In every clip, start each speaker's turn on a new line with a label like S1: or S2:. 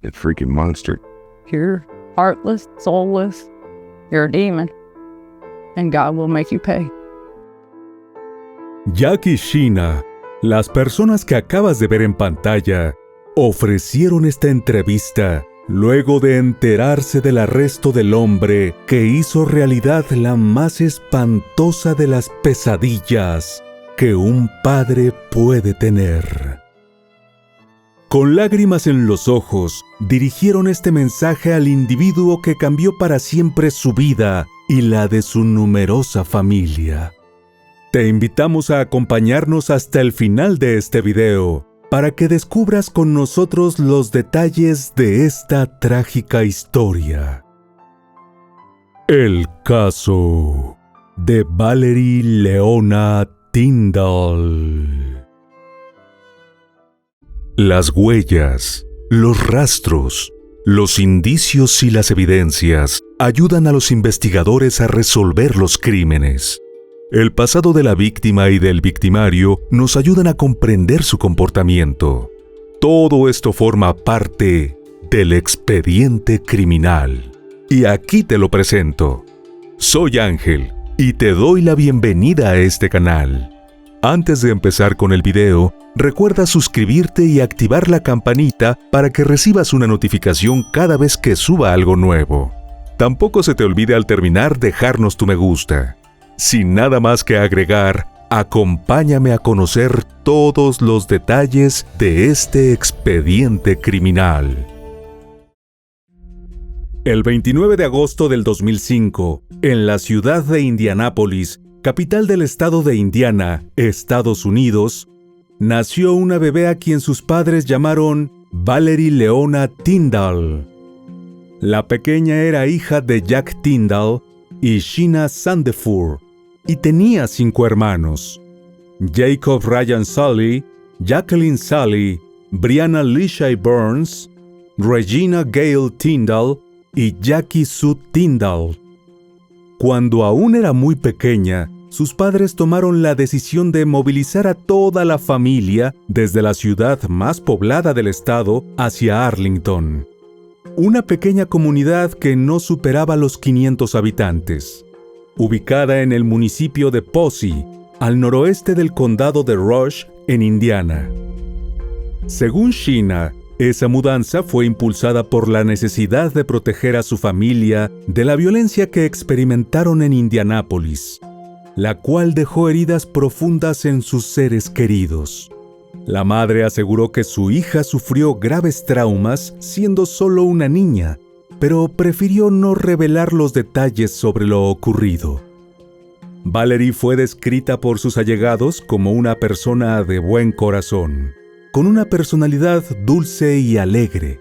S1: a freaking monster.
S2: You're heartless, soulless. You're a demon. And God will make you pay.
S3: Jack y Sheena, las personas que acabas de ver en pantalla, ofrecieron esta entrevista luego de enterarse del arresto del hombre que hizo realidad la más espantosa de las pesadillas que un padre puede tener. Con lágrimas en los ojos, dirigieron este mensaje al individuo que cambió para siempre su vida y la de su numerosa familia. Te invitamos a acompañarnos hasta el final de este video para que descubras con nosotros los detalles de esta trágica historia. El caso de Valerie Leona Tyndall. Las huellas, los rastros, los indicios y las evidencias ayudan a los investigadores a resolver los crímenes. El pasado de la víctima y del victimario nos ayudan a comprender su comportamiento. Todo esto forma parte del expediente criminal. Y aquí te lo presento. Soy Ángel y te doy la bienvenida a este canal. Antes de empezar con el video, recuerda suscribirte y activar la campanita para que recibas una notificación cada vez que suba algo nuevo. Tampoco se te olvide al terminar dejarnos tu me gusta. Sin nada más que agregar, acompáñame a conocer todos los detalles de este expediente criminal. El 29 de agosto del 2005, en la ciudad de Indianápolis, capital del estado de Indiana, Estados Unidos, nació una bebé a quien sus padres llamaron Valerie Leona Tyndall. La pequeña era hija de Jack Tyndall y Sheena Sandefur, y tenía 5 hermanos: Jacob Ryan Sully, Jacqueline Sully, Brianna Lishai Burns, Regina Gail Tyndall y Jackie Sue Tyndall. Cuando aún era muy pequeña, sus padres tomaron la decisión de movilizar a toda la familia desde la ciudad más poblada del estado hacia Arlington, una pequeña comunidad que no superaba los 500 habitantes. Ubicada en el municipio de Posey, al noroeste del condado de Rush, en Indiana. Según Sheena, esa mudanza fue impulsada por la necesidad de proteger a su familia de la violencia que experimentaron en Indianápolis, la cual dejó heridas profundas en sus seres queridos. La madre aseguró que su hija sufrió graves traumas siendo solo una niña, pero prefirió no revelar los detalles sobre lo ocurrido. Valerie fue descrita por sus allegados como una persona de buen corazón, con una personalidad dulce y alegre.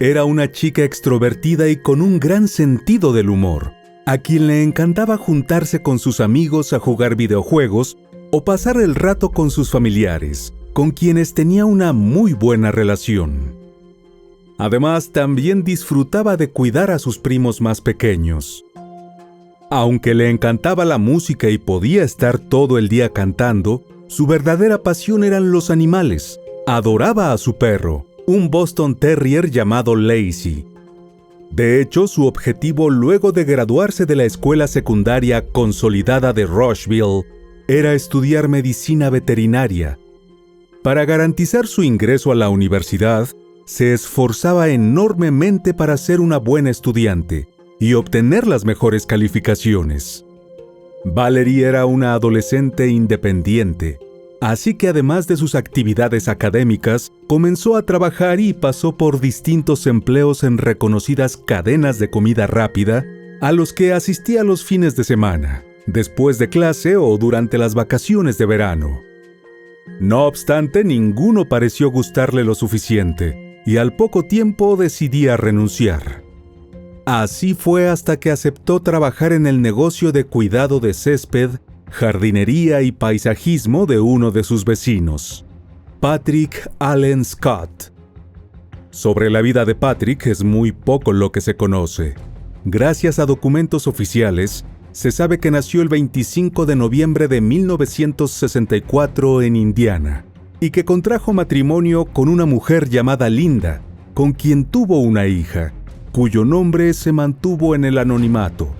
S3: Era una chica extrovertida y con un gran sentido del humor, a quien le encantaba juntarse con sus amigos a jugar videojuegos o pasar el rato con sus familiares, con quienes tenía una muy buena relación. Además, también disfrutaba de cuidar a sus primos más pequeños. Aunque le encantaba la música y podía estar todo el día cantando, su verdadera pasión eran los animales. Adoraba a su perro, un Boston Terrier llamado Lacey. De hecho, su objetivo luego de graduarse de la escuela secundaria consolidada de Rushville era estudiar medicina veterinaria. Para garantizar su ingreso a la universidad, se esforzaba enormemente para ser una buena estudiante y obtener las mejores calificaciones. Valerie era una adolescente independiente, así que además de sus actividades académicas, comenzó a trabajar y pasó por distintos empleos en reconocidas cadenas de comida rápida a los que asistía los fines de semana, después de clase o durante las vacaciones de verano. No obstante, ninguno pareció gustarle lo suficiente, y al poco tiempo decidía renunciar. Así fue hasta que aceptó trabajar en el negocio de cuidado de césped, jardinería y paisajismo de uno de sus vecinos, Patrick Allen Scott. Sobre la vida de Patrick es muy poco lo que se conoce. Gracias a documentos oficiales, se sabe que nació el 25 de noviembre de 1964 en Indiana, y que contrajo matrimonio con una mujer llamada Linda, con quien tuvo una hija, cuyo nombre se mantuvo en el anonimato.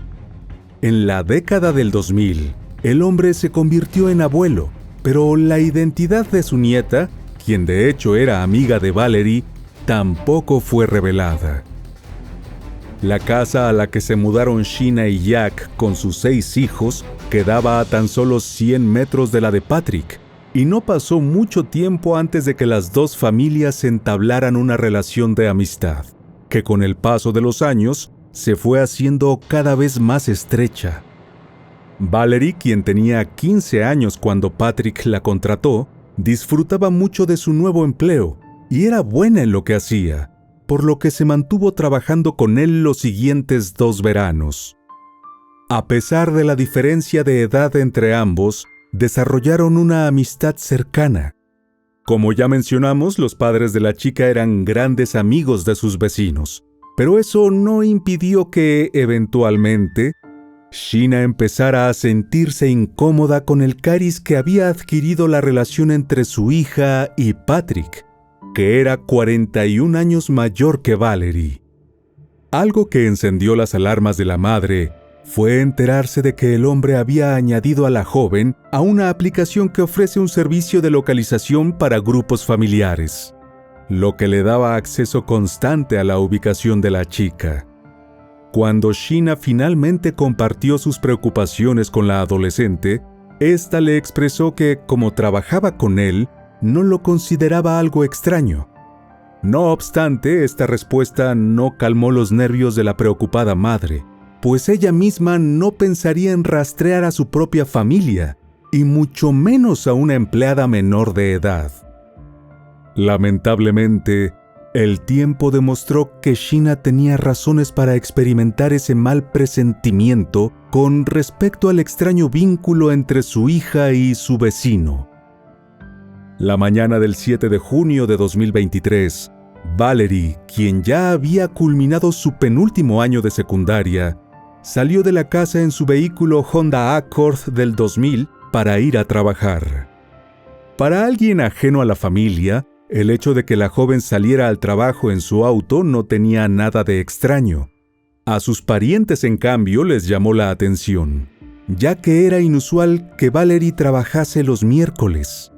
S3: En la década del 2000, el hombre se convirtió en abuelo, pero la identidad de su nieta, quien de hecho era amiga de Valerie, tampoco fue revelada. La casa a la que se mudaron Sheena y Jack con sus 6 hijos quedaba a tan solo 100 metros de la de Patrick, y no pasó mucho tiempo antes de que las dos familias entablaran una relación de amistad, que con el paso de los años se fue haciendo cada vez más estrecha. Valerie, quien tenía 15 años cuando Patrick la contrató, disfrutaba mucho de su nuevo empleo y era buena en lo que hacía, por lo que se mantuvo trabajando con él los siguientes 2 veranos. A pesar de la diferencia de edad entre ambos, desarrollaron una amistad cercana. Como ya mencionamos, los padres de la chica eran grandes amigos de sus vecinos, pero eso no impidió que, eventualmente, Sheena empezara a sentirse incómoda con el cariz que había adquirido la relación entre su hija y Patrick, que era 41 años mayor que Valerie. Algo que encendió las alarmas de la madre fue enterarse de que el hombre había añadido a la joven a una aplicación que ofrece un servicio de localización para grupos familiares, lo que le daba acceso constante a la ubicación de la chica. Cuando Sheena finalmente compartió sus preocupaciones con la adolescente, ésta le expresó que, como trabajaba con él, no lo consideraba algo extraño. No obstante, esta respuesta no calmó los nervios de la preocupada madre, pues ella misma no pensaría en rastrear a su propia familia, y mucho menos a una empleada menor de edad. Lamentablemente, el tiempo demostró que Sheena tenía razones para experimentar ese mal presentimiento con respecto al extraño vínculo entre su hija y su vecino. La mañana del 7 de junio de 2023, Valerie, quien ya había culminado su penúltimo año de secundaria, salió de la casa en su vehículo Honda Accord del 2000 para ir a trabajar. Para alguien ajeno a la familia, el hecho de que la joven saliera al trabajo en su auto no tenía nada de extraño. A sus parientes, en cambio, les llamó la atención, ya que era inusual que Valerie trabajase los miércoles.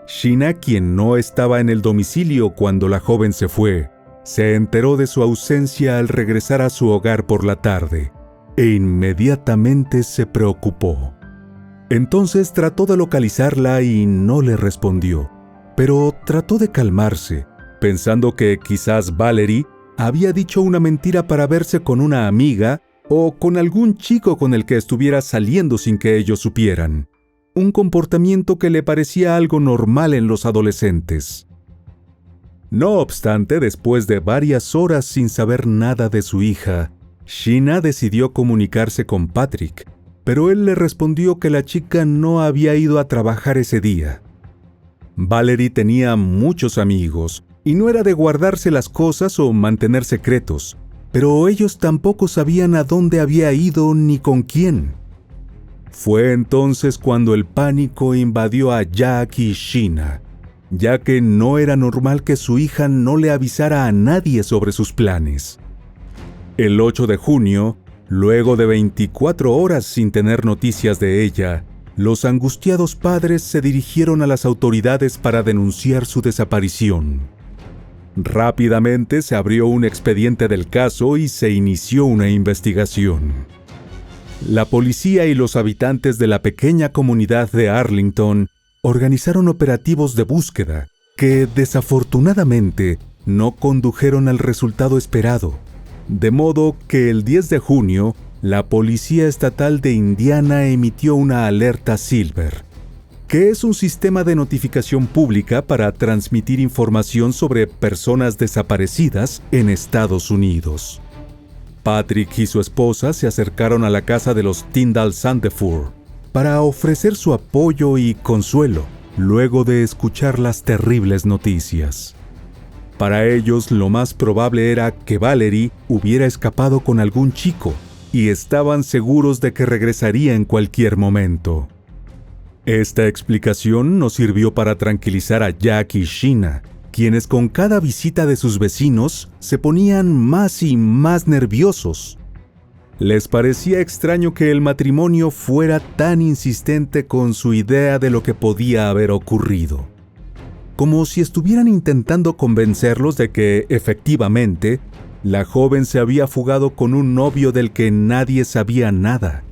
S3: Sheena, quien no estaba en el domicilio cuando la joven se fue, se enteró de su ausencia al regresar a su hogar por la tarde, e inmediatamente se preocupó. Entonces trató de localizarla y no le respondió, pero trató de calmarse, pensando que quizás Valerie había dicho una mentira para verse con una amiga o con algún chico con el que estuviera saliendo sin que ellos supieran. Un comportamiento que le parecía algo normal en los adolescentes. No obstante, después de varias horas sin saber nada de su hija, Sheena decidió comunicarse con Patrick, pero él le respondió que la chica no había ido a trabajar ese día. Valerie tenía muchos amigos, y no era de guardarse las cosas o mantener secretos, pero ellos tampoco sabían a dónde había ido ni con quién. Fue entonces cuando el pánico invadió a Jack y Sheena, ya que no era normal que su hija no le avisara a nadie sobre sus planes. El 8 de junio, luego de 24 horas sin tener noticias de ella, los angustiados padres se dirigieron a las autoridades para denunciar su desaparición. Rápidamente se abrió un expediente del caso y se inició una investigación. La policía y los habitantes de la pequeña comunidad de Arlington organizaron operativos de búsqueda que, desafortunadamente, no condujeron al resultado esperado, de modo que el 10 de junio, la Policía Estatal de Indiana emitió una alerta Silver, que es un sistema de notificación pública para transmitir información sobre personas desaparecidas en Estados Unidos. Patrick y su esposa se acercaron a la casa de los Tyndall Sandefur para ofrecer su apoyo y consuelo, luego de escuchar las terribles noticias. Para ellos, lo más probable era que Valerie hubiera escapado con algún chico, y estaban seguros de que regresaría en cualquier momento. Esta explicación no sirvió para tranquilizar a Jack y Sheena, quienes con cada visita de sus vecinos se ponían más y más nerviosos. Les parecía extraño que el matrimonio fuera tan insistente con su idea de lo que podía haber ocurrido, como si estuvieran intentando convencerlos de que, efectivamente, la joven se había fugado con un novio del que nadie sabía nada.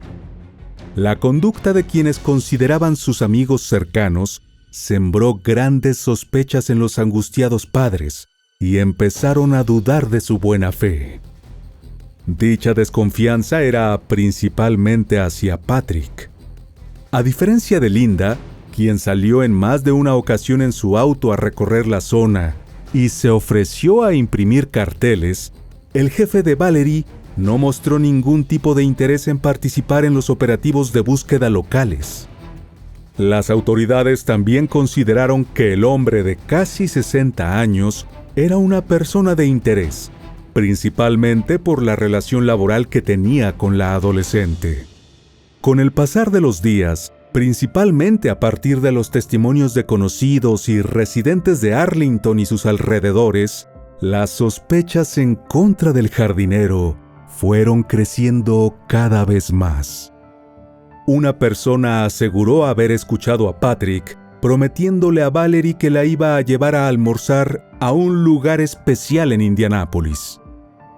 S3: La conducta de quienes consideraban sus amigos cercanos sembró grandes sospechas en los angustiados padres y empezaron a dudar de su buena fe. Dicha desconfianza era principalmente hacia Patrick. A diferencia de Linda, quien salió en más de una ocasión en su auto a recorrer la zona y se ofreció a imprimir carteles, el jefe de Valerie no mostró ningún tipo de interés en participar en los operativos de búsqueda locales. Las autoridades también consideraron que el hombre de casi 60 años era una persona de interés, principalmente por la relación laboral que tenía con la adolescente. Con el pasar de los días, principalmente a partir de los testimonios de conocidos y residentes de Arlington y sus alrededores, las sospechas en contra del jardinero fueron creciendo cada vez más. Una persona aseguró haber escuchado a Patrick prometiéndole a Valerie que la iba a llevar a almorzar a un lugar especial en Indianápolis.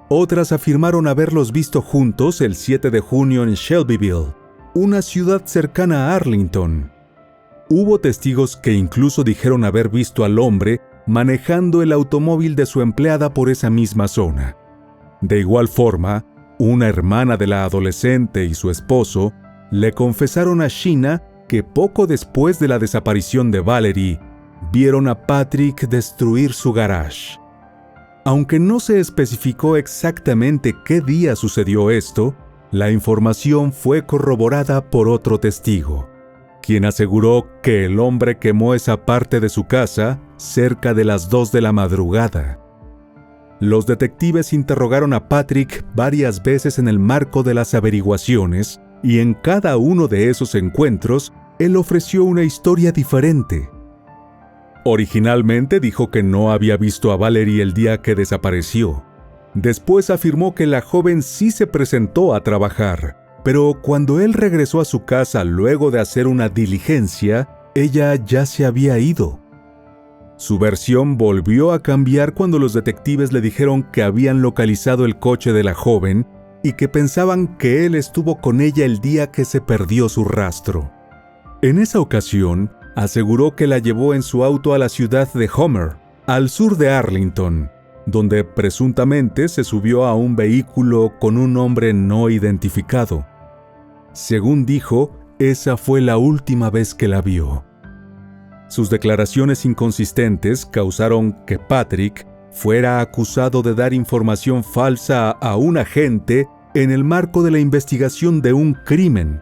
S3: Otras afirmaron haberlos visto juntos el 7 de junio en Shelbyville, una ciudad cercana a Arlington. Hubo testigos que incluso dijeron haber visto al hombre manejando el automóvil de su empleada por esa misma zona. De igual forma, una hermana de la adolescente y su esposo le confesaron a Sheena que poco después de la desaparición de Valerie, vieron a Patrick destruir su garage. Aunque no se especificó exactamente qué día sucedió esto, la información fue corroborada por otro testigo, quien aseguró que el hombre quemó esa parte de su casa cerca de las 2 de la madrugada. Los detectives interrogaron a Patrick varias veces en el marco de las averiguaciones, y en cada uno de esos encuentros, él ofreció una historia diferente. Originalmente dijo que no había visto a Valerie el día que desapareció. Después afirmó que la joven sí se presentó a trabajar, pero cuando él regresó a su casa luego de hacer una diligencia, ella ya se había ido. Su versión volvió a cambiar cuando los detectives le dijeron que habían localizado el coche de la joven y que pensaban que él estuvo con ella el día que se perdió su rastro. En esa ocasión, aseguró que la llevó en su auto a la ciudad de Homer, al sur de Arlington, donde presuntamente se subió a un vehículo con un hombre no identificado. Según dijo, esa fue la última vez que la vio. Sus declaraciones inconsistentes causaron que Patrick fuera acusado de dar información falsa a un agente en el marco de la investigación de un crimen,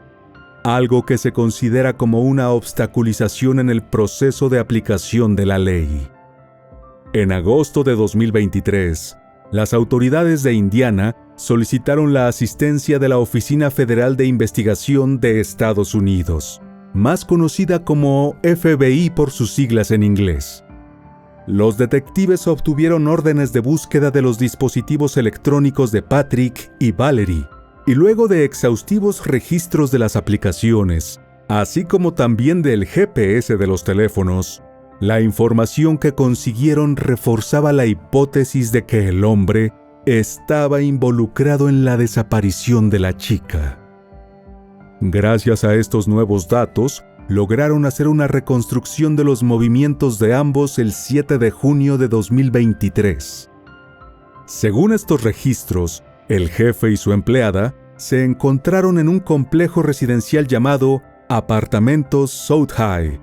S3: algo que se considera como una obstaculización en el proceso de aplicación de la ley. En agosto de 2023, las autoridades de Indiana solicitaron la asistencia de la Oficina Federal de Investigación de Estados Unidos, más conocida como FBI por sus siglas en inglés. Los detectives obtuvieron órdenes de búsqueda de los dispositivos electrónicos de Patrick y Valerie, y luego de exhaustivos registros de las aplicaciones, así como también del GPS de los teléfonos, la información que consiguieron reforzaba la hipótesis de que el hombre estaba involucrado en la desaparición de la chica. Gracias a estos nuevos datos, lograron hacer una reconstrucción de los movimientos de ambos el 7 de junio de 2023. Según estos registros, el jefe y su empleada se encontraron en un complejo residencial llamado Apartamentos South High,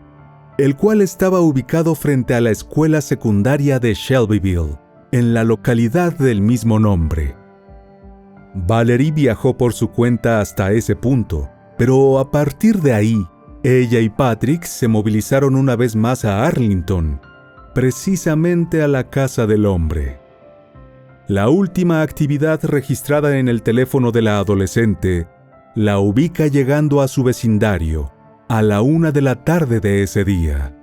S3: el cual estaba ubicado frente a la escuela secundaria de Shelbyville, en la localidad del mismo nombre. Valerie viajó por su cuenta hasta ese punto, pero a partir de ahí, ella y Patrick se movilizaron una vez más a Arlington, precisamente a la casa del hombre. La última actividad registrada en el teléfono de la adolescente la ubica llegando a su vecindario a la 1 de la tarde de ese día.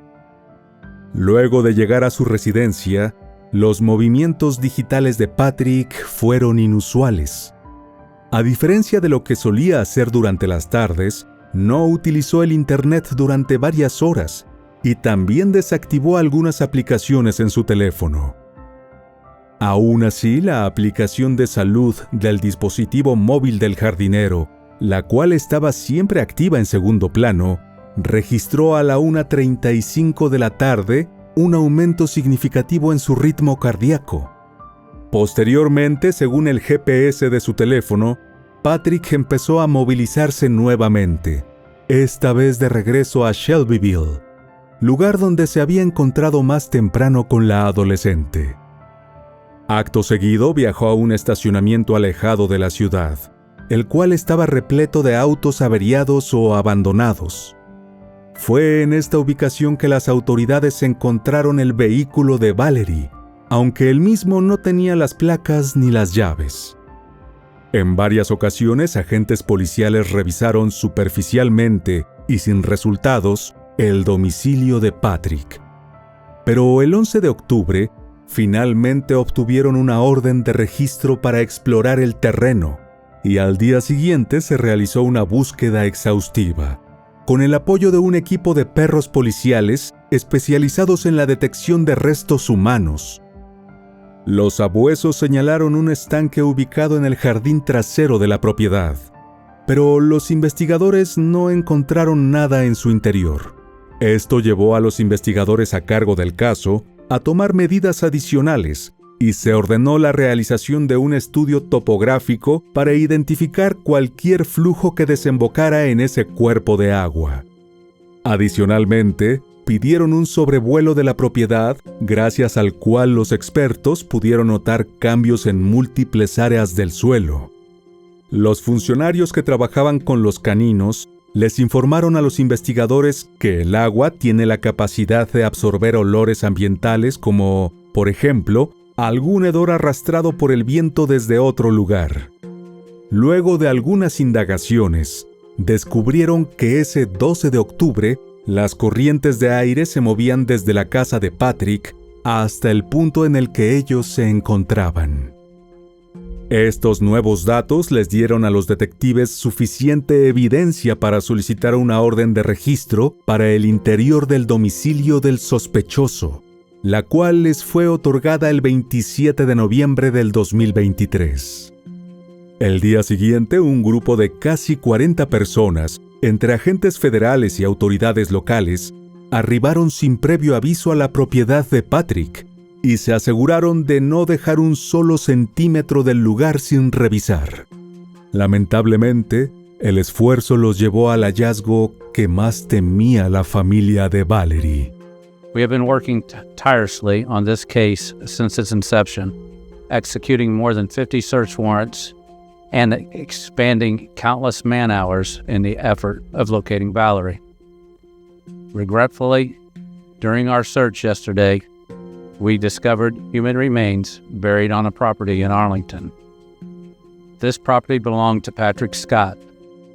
S3: Luego de llegar a su residencia, los movimientos digitales de Patrick fueron inusuales. A diferencia de lo que solía hacer durante las tardes, no utilizó el Internet durante varias horas y también desactivó algunas aplicaciones en su teléfono. Aún así, la aplicación de salud del dispositivo móvil del jardinero, la cual estaba siempre activa en segundo plano, registró a la 1:35 de la tarde un aumento significativo en su ritmo cardíaco. Posteriormente, según el GPS de su teléfono, Patrick empezó a movilizarse nuevamente, esta vez de regreso a Shelbyville, lugar donde se había encontrado más temprano con la adolescente. Acto seguido viajó a un estacionamiento alejado de la ciudad, el cual estaba repleto de autos averiados o abandonados. Fue en esta ubicación que las autoridades encontraron el vehículo de Valerie, aunque él mismo no tenía las placas ni las llaves. En varias ocasiones, agentes policiales revisaron superficialmente y sin resultados el domicilio de Patrick. Pero el 11 de octubre, finalmente obtuvieron una orden de registro para explorar el terreno, y al día siguiente se realizó una búsqueda exhaustiva, con el apoyo de un equipo de perros policiales especializados en la detección de restos humanos. Los abuesos señalaron un estanque ubicado en el jardín trasero de la propiedad, pero los investigadores no encontraron nada en su interior. Esto llevó a los investigadores a cargo del caso a tomar medidas adicionales y se ordenó la realización de un estudio topográfico para identificar cualquier flujo que desembocara en ese cuerpo de agua. Adicionalmente, pidieron un sobrevuelo de la propiedad, gracias al cual los expertos pudieron notar cambios en múltiples áreas del suelo. Los funcionarios que trabajaban con los caninos les informaron a los investigadores que el agua tiene la capacidad de absorber olores ambientales como, por ejemplo, algún hedor arrastrado por el viento desde otro lugar. Luego de algunas indagaciones, descubrieron que ese 12 de octubre las corrientes de aire se movían desde la casa de Patrick hasta el punto en el que ellos se encontraban. Estos nuevos datos les dieron a los detectives suficiente evidencia para solicitar una orden de registro para el interior del domicilio del sospechoso, la cual les fue otorgada el 27 de noviembre del 2023. El día siguiente, un grupo de casi 40 personas, entre agentes federales y autoridades locales, arribaron sin previo aviso a la propiedad de Patrick y se aseguraron de no dejar un solo centímetro del lugar sin revisar. Lamentablemente, el esfuerzo los llevó al hallazgo que más temía la familia de Valerie.
S1: We have been working tirelessly on this case since its inception, executing more than 50 search warrants and expanding countless man-hours in the effort of locating Valerie. Regretfully, during our search yesterday, we discovered human remains buried on a property in Arlington. This property belonged to Patrick Scott.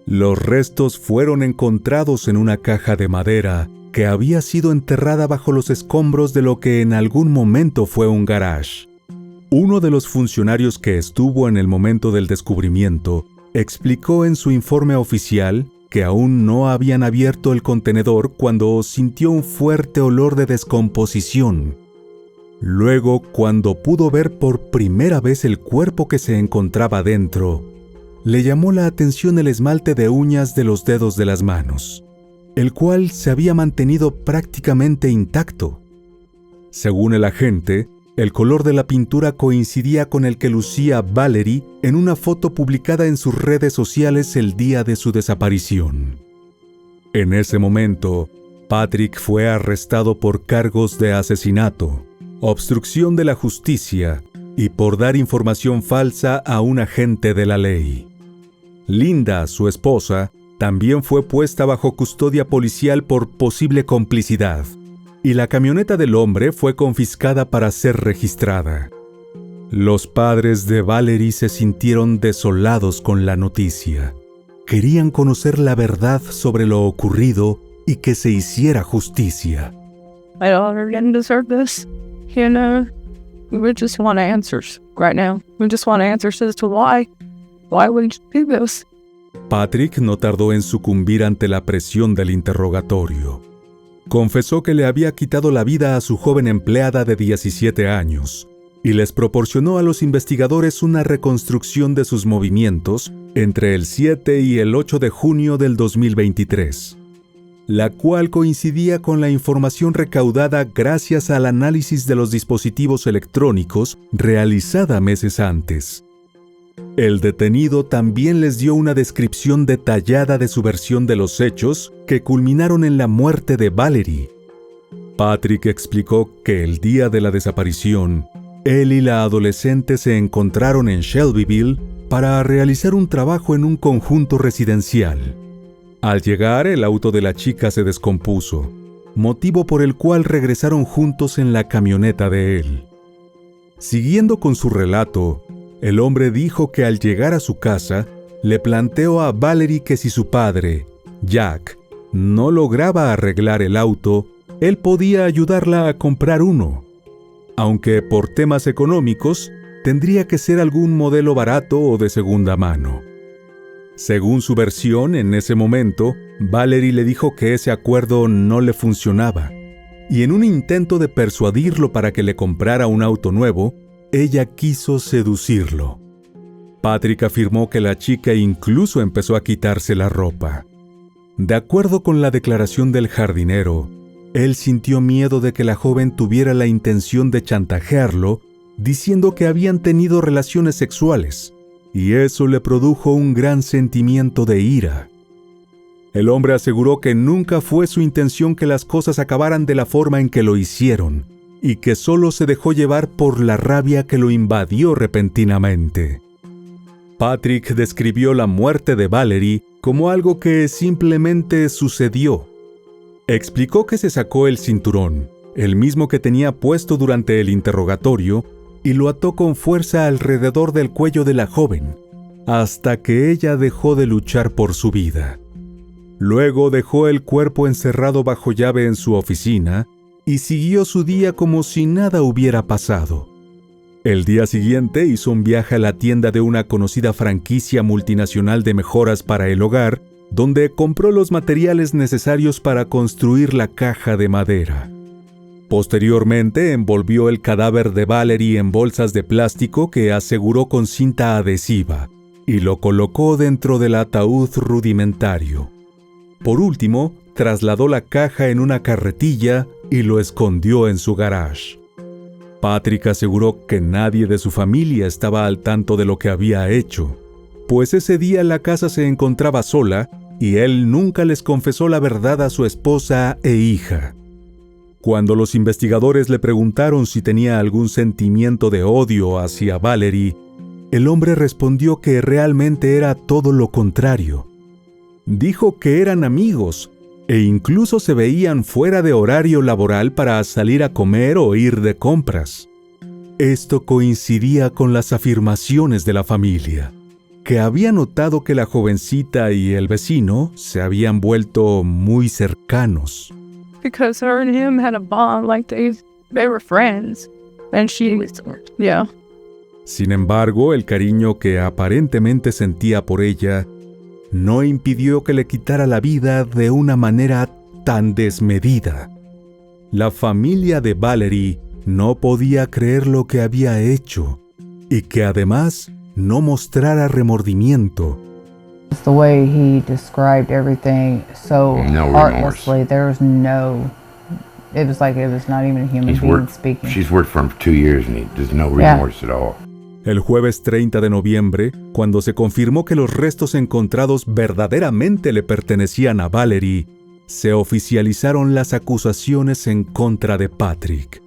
S3: Los restos fueron encontrados en una caja de madera que había sido enterrada bajo los escombros de lo que en algún momento fue un garage. Uno de los funcionarios que estuvo en el momento del descubrimiento explicó en su informe oficial que aún no habían abierto el contenedor cuando sintió un fuerte olor de descomposición. Luego, cuando pudo ver por primera vez el cuerpo que se encontraba dentro, le llamó la atención el esmalte de uñas de los dedos de las manos, el cual se había mantenido prácticamente intacto. Según el agente, el color de la pintura coincidía con el que lucía Valerie en una foto publicada en sus redes sociales el día de su desaparición. En ese momento, Patrick fue arrestado por cargos de asesinato, obstrucción de la justicia y por dar información falsa a un agente de la ley. Linda, su esposa, también fue puesta bajo custodia policial por posible complicidad, y la camioneta del hombre fue confiscada para ser registrada. Los padres de Valerie se sintieron desolados con la noticia. Querían conocer la verdad sobre lo ocurrido y que se hiciera justicia.
S2: my daughter didn't deserve this. You know, we just want answers right now. We just want answers as to why. Why would you do this?
S3: Patrick no tardó en sucumbir ante la presión del interrogatorio. Confesó que le había quitado la vida a su joven empleada de 17 años y les proporcionó a los investigadores una reconstrucción de sus movimientos entre el 7 y el 8 de junio del 2023, la cual coincidía con la información recaudada gracias al análisis de los dispositivos electrónicos realizada meses antes. El detenido también les dio una descripción detallada de su versión de los hechos que culminaron en la muerte de Valerie. Patrick explicó que el día de la desaparición, él y la adolescente se encontraron en Shelbyville para realizar un trabajo en un conjunto residencial. Al llegar, el auto de la chica se descompuso, motivo por el cual regresaron juntos en la camioneta de él. Siguiendo con su relato, el hombre dijo que al llegar a su casa, le planteó a Valerie que si su padre, Jack, no lograba arreglar el auto, él podía ayudarla a comprar uno, aunque por temas económicos tendría que ser algún modelo barato o de segunda mano. Según su versión, en ese momento, Valerie le dijo que ese acuerdo no le funcionaba, y en un intento de persuadirlo para que le comprara un auto nuevo, ella quiso seducirlo. Patrick afirmó que la chica incluso empezó a quitarse la ropa. De acuerdo con la declaración del jardinero, él sintió miedo de que la joven tuviera la intención de chantajearlo, diciendo que habían tenido relaciones sexuales, y eso le produjo un gran sentimiento de ira. El hombre aseguró que nunca fue su intención que las cosas acabaran de la forma en que lo hicieron, y que solo se dejó llevar por la rabia que lo invadió repentinamente. Patrick describió la muerte de Valerie como algo que simplemente sucedió. Explicó que se sacó el cinturón, el mismo que tenía puesto durante el interrogatorio, y lo ató con fuerza alrededor del cuello de la joven, hasta que ella dejó de luchar por su vida. Luego dejó el cuerpo encerrado bajo llave en su oficina y siguió su día como si nada hubiera pasado. El día siguiente hizo un viaje a la tienda de una conocida franquicia multinacional de mejoras para el hogar, donde compró los materiales necesarios para construir la caja de madera. Posteriormente envolvió el cadáver de Valerie en bolsas de plástico que aseguró con cinta adhesiva y lo colocó dentro del ataúd rudimentario. Por último, trasladó la caja en una carretilla y lo escondió en su garage. Patrick aseguró que nadie de su familia estaba al tanto de lo que había hecho, pues ese día la casa se encontraba sola y él nunca les confesó la verdad a su esposa e hija. Cuando los investigadores le preguntaron si tenía algún sentimiento de odio hacia Valerie, el hombre respondió que realmente era todo lo contrario. Dijo que eran amigos e incluso se veían fuera de horario laboral para salir a comer o ir de compras. Esto coincidía con las afirmaciones de la familia, que había notado que la jovencita y el vecino se habían vuelto muy cercanos.
S2: Because her and him had a bond, like they were friends. And she was, yeah.
S3: Sin embargo, el cariño que aparentemente sentía por ella no impidió que le quitara la vida de una manera tan desmedida. La familia de Valerie no podía creer lo que había hecho y que además no mostrara remordimiento.
S4: The way he described everything so heartlessly, there was no, it was like it was not even a human being speaking.
S5: She's worked for him for 2 years and there's no remorse at all.
S3: El jueves 30 de noviembre, cuando se confirmó que los restos encontrados verdaderamente le pertenecían a Valerie, se oficializaron las acusaciones en contra de Patrick.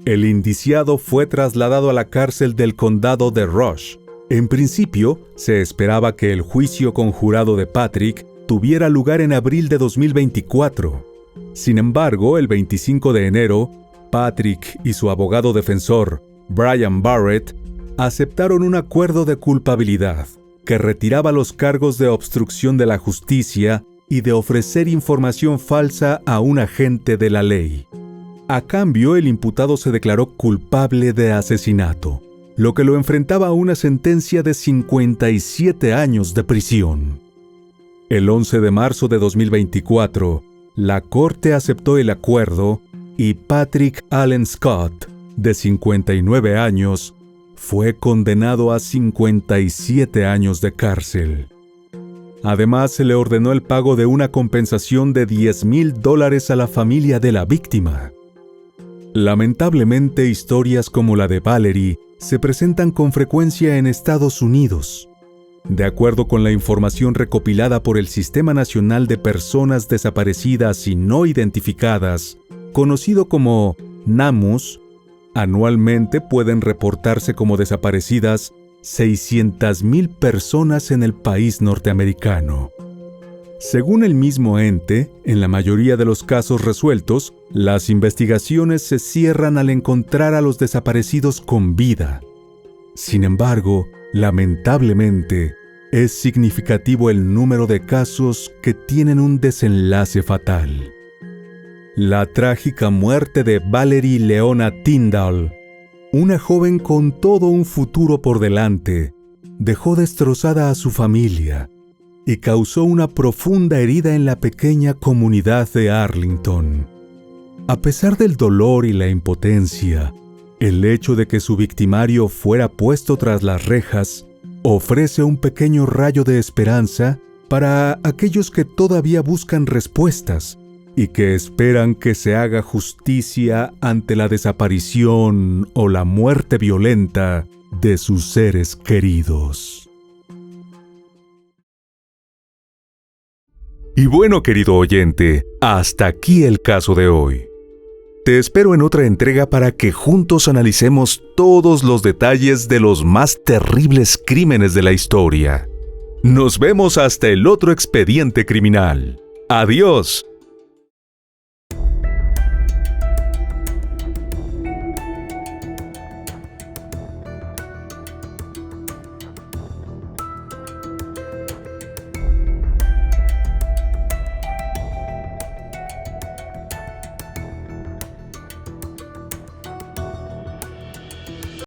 S3: El indiciado fue trasladado a la cárcel del condado de Rush. En principio, se esperaba que el juicio conjurado de Patrick tuviera lugar en abril de 2024. Sin embargo, el 25 de enero, Patrick y su abogado defensor, Brian Barrett, aceptaron un acuerdo de culpabilidad que retiraba los cargos de obstrucción de la justicia y de ofrecer información falsa a un agente de la ley. A cambio, el imputado se declaró culpable de asesinato, lo que lo enfrentaba a una sentencia de 57 años de prisión. El 11 de marzo de 2024, la Corte aceptó el acuerdo y Patrick Allen Scott, de 59 años, fue condenado a 57 años de cárcel. Además, se le ordenó el pago de una compensación de $10,000 a la familia de la víctima. Lamentablemente, historias como la de Valerie se presentan con frecuencia en Estados Unidos. De acuerdo con la información recopilada por el Sistema Nacional de Personas Desaparecidas y No Identificadas, conocido como NAMUS, anualmente pueden reportarse como desaparecidas 600,000 personas en el país norteamericano. Según el mismo ente, en la mayoría de los casos resueltos, las investigaciones se cierran al encontrar a los desaparecidos con vida. Sin embargo, lamentablemente, es significativo el número de casos que tienen un desenlace fatal. La trágica muerte de Valerie Leona Tyndall, una joven con todo un futuro por delante, dejó destrozada a su familia y causó una profunda herida en la pequeña comunidad de Arlington. A pesar del dolor y la impotencia, el hecho de que su victimario fuera puesto tras las rejas ofrece un pequeño rayo de esperanza para aquellos que todavía buscan respuestas y que esperan que se haga justicia ante la desaparición o la muerte violenta de sus seres queridos. Y bueno, querido oyente, hasta aquí el caso de hoy. Te espero en otra entrega para que juntos analicemos todos los detalles de los más terribles crímenes de la historia. Nos vemos hasta el otro expediente criminal. ¡Adiós!